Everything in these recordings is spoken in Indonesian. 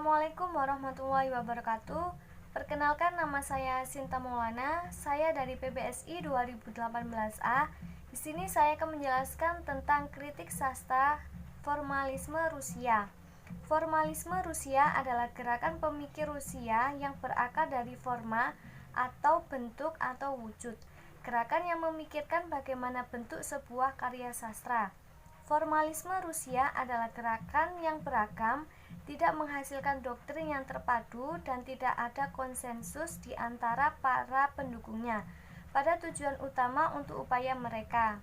Assalamualaikum warahmatullahi wabarakatuh. Perkenalkan, nama saya Sinta Maulana. Saya dari PBSI 2018A. Di sini saya akan menjelaskan tentang kritik sastra formalisme Rusia. Formalisme Rusia adalah gerakan pemikir Rusia yang berakar dari forma atau bentuk atau wujud. Gerakan yang memikirkan bagaimana bentuk sebuah karya sastra. Formalisme Rusia adalah gerakan yang beragam, tidak menghasilkan doktrin yang terpadu, dan tidak ada konsensus di antara para pendukungnya pada tujuan utama untuk upaya mereka.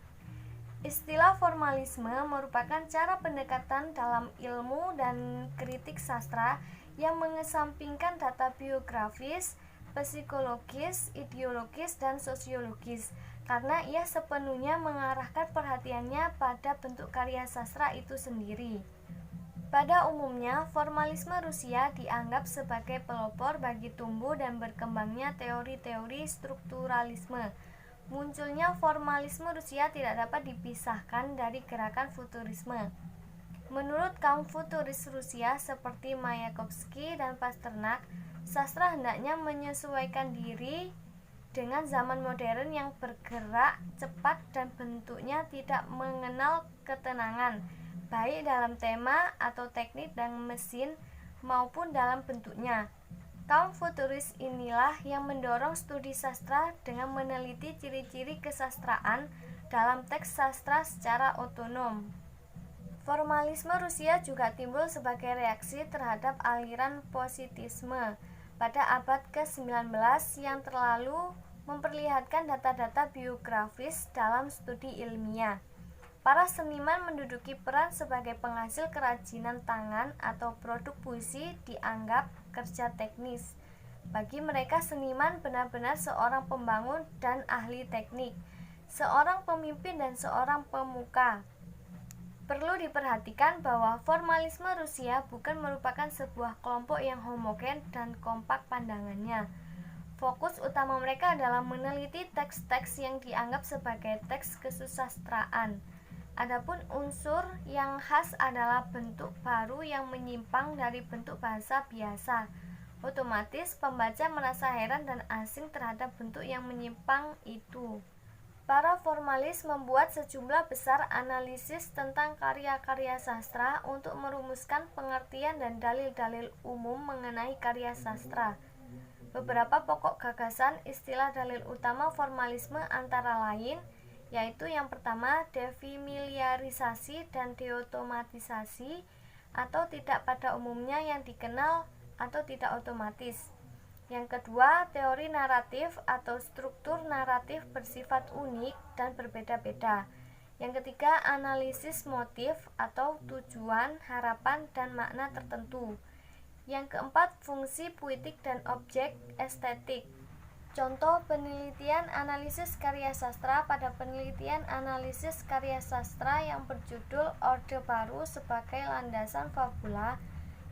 Istilah formalisme merupakan cara pendekatan dalam ilmu dan kritik sastra yang mengesampingkan data biografis, psikologis, ideologis, dan sosiologis, karena ia sepenuhnya mengarahkan perhatiannya pada bentuk karya sastra itu sendiri. Pada umumnya, formalisme Rusia dianggap sebagai pelopor bagi tumbuh dan berkembangnya teori-teori strukturalisme. Munculnya formalisme Rusia tidak dapat dipisahkan dari gerakan futurisme. Menurut kaum futuris Rusia seperti Mayakovsky dan Pasternak, sastra hendaknya menyesuaikan diri dengan zaman modern yang bergerak cepat dan bentuknya tidak mengenal ketenangan, baik dalam tema atau teknik dan mesin maupun dalam bentuknya. Kaum futuris inilah yang mendorong studi sastra dengan meneliti ciri-ciri kesastraan dalam teks sastra secara otonom. Formalisme Rusia juga timbul sebagai reaksi terhadap aliran positisme pada abad ke-19 yang terlalu memperlihatkan data-data biografis dalam studi ilmiah. Para seniman menduduki peran sebagai penghasil kerajinan tangan atau produk puisi dianggap kerja teknis. Bagi mereka, seniman benar-benar seorang pembangun dan ahli teknik, seorang pemimpin dan seorang pemuka. Perlu diperhatikan bahwa formalisme Rusia bukan merupakan sebuah kelompok yang homogen dan kompak pandangannya. Fokus utama mereka adalah meneliti teks-teks yang dianggap sebagai teks kesusastraan. Adapun unsur yang khas adalah bentuk baru yang menyimpang dari bentuk bahasa biasa. Otomatis pembaca merasa heran dan asing terhadap bentuk yang menyimpang itu. Para formalis membuat sejumlah besar analisis tentang karya-karya sastra untuk merumuskan pengertian dan dalil-dalil umum mengenai karya sastra. Beberapa pokok gagasan istilah dalil utama formalisme antara lain, yaitu yang pertama, defamiliarisasi dan deotomatisasi, atau tidak pada umumnya yang dikenal atau tidak otomatis. Yang kedua, teori naratif atau struktur naratif bersifat unik dan berbeda-beda. Yang ketiga, analisis motif atau tujuan, harapan, dan makna tertentu. Yang keempat, fungsi puitik dan objek estetik. Contoh penelitian analisis karya sastra pada penelitian analisis karya sastra yang berjudul Orde Baru sebagai Landasan Fabula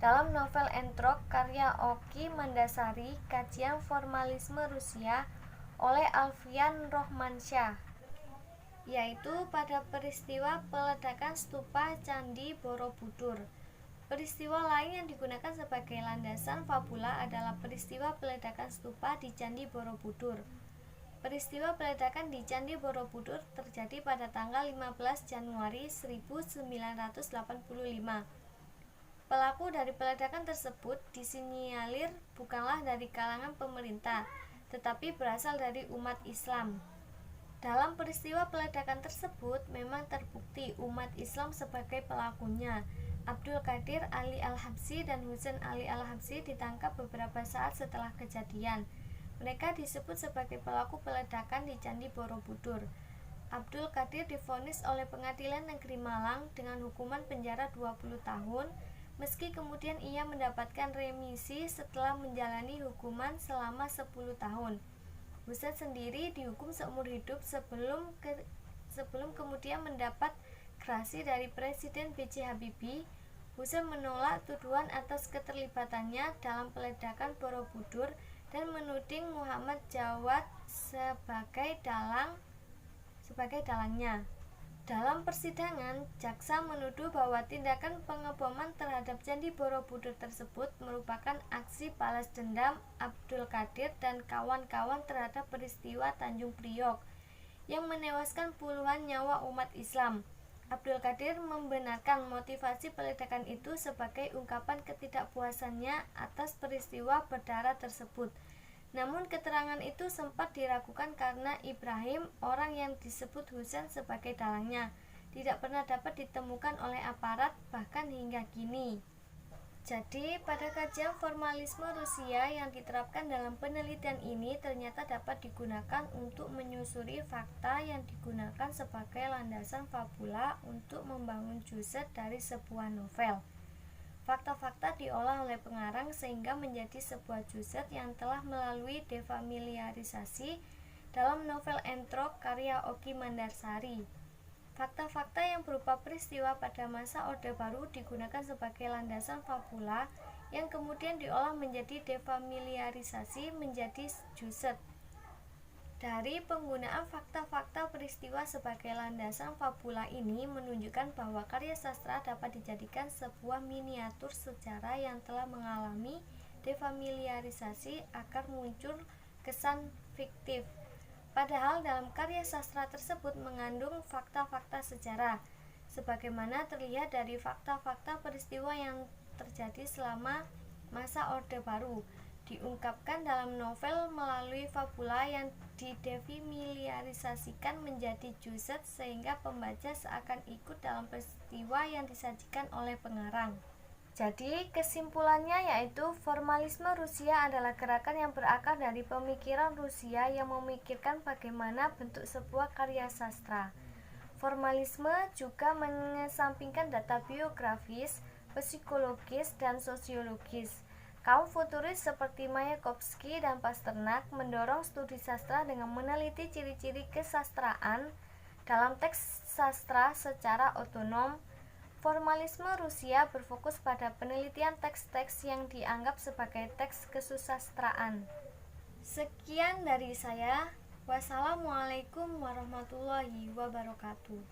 dalam novel Entrok karya Oki mendasari kajian formalisme Rusia oleh Alfian Rohmansyah, yaitu pada peristiwa peledakan stupa Candi Borobudur. Peristiwa lain yang digunakan sebagai landasan fabula adalah peristiwa peledakan stupa di Candi Borobudur. Peristiwa peledakan di Candi Borobudur terjadi pada tanggal 15 Januari 1985. Pelaku dari peledakan tersebut disinyalir bukanlah dari kalangan pemerintah, tetapi berasal dari umat Islam. Dalam peristiwa peledakan tersebut memang terbukti umat Islam sebagai pelakunya. Abdul Qadir Ali Al-Habsyi dan Husain Ali Al-Habsyi ditangkap beberapa saat setelah kejadian. Mereka disebut sebagai pelaku peledakan di Candi Borobudur. Abdul Qadir divonis oleh Pengadilan Negeri Malang dengan hukuman penjara 20 tahun, meski kemudian ia mendapatkan remisi setelah menjalani hukuman selama 10 tahun. Husain sendiri dihukum seumur hidup sebelum kemudian mendapat gerasi dari Presiden B.J. Habibie. Husain menolak tuduhan atas keterlibatannya dalam peledakan Borobudur dan menuding Muhammad Jawad sebagai dalangnya. Dalam persidangan, jaksa menuduh bahwa tindakan pengeboman terhadap Candi Borobudur tersebut merupakan aksi balas dendam Abdul Qadir dan kawan-kawan terhadap peristiwa Tanjung Priok yang menewaskan puluhan nyawa umat Islam. Abdul Qadir membenarkan motivasi peledakan itu sebagai ungkapan ketidakpuasannya atas peristiwa berdarah tersebut. Namun keterangan itu sempat diragukan karena Ibrahim, orang yang disebut Husain sebagai dalangnya, tidak pernah dapat ditemukan oleh aparat bahkan hingga kini. Jadi, pada kajian formalisme Rusia yang diterapkan dalam penelitian ini ternyata dapat digunakan untuk menyusuri fakta yang digunakan sebagai landasan fabula untuk membangun juset dari sebuah novel. Fakta-fakta diolah oleh pengarang sehingga menjadi sebuah juset yang telah melalui defamiliarisasi dalam novel Entrok karya Oki Mandarsari. Fakta-fakta yang berupa peristiwa pada masa Orde Baru digunakan sebagai landasan fabula yang kemudian diolah menjadi defamiliarisasi menjadi juset. Dari penggunaan fakta-fakta peristiwa sebagai landasan fabula ini menunjukkan bahwa karya sastra dapat dijadikan sebuah miniatur sejarah yang telah mengalami defamiliarisasi agar muncul kesan fiktif. Padahal dalam karya sastra tersebut mengandung fakta-fakta sejarah, sebagaimana terlihat dari fakta-fakta peristiwa yang terjadi selama masa Orde Baru, diungkapkan dalam novel melalui fabula yang didefamiliarisasikan menjadi juset sehingga pembaca seakan ikut dalam peristiwa yang disajikan oleh pengarang. Jadi kesimpulannya yaitu formalisme Rusia adalah gerakan yang berakar dari pemikiran Rusia yang memikirkan bagaimana bentuk sebuah karya sastra. Formalisme juga mengesampingkan data biografis, psikologis, dan sosiologis. Kaum futuris seperti Mayakovsky dan Pasternak mendorong studi sastra dengan meneliti ciri-ciri kesastraan dalam teks sastra secara otonom. Formalisme Rusia berfokus pada penelitian teks-teks yang dianggap sebagai teks kesusastraan. Sekian dari saya. Wassalamualaikum warahmatullahi wabarakatuh.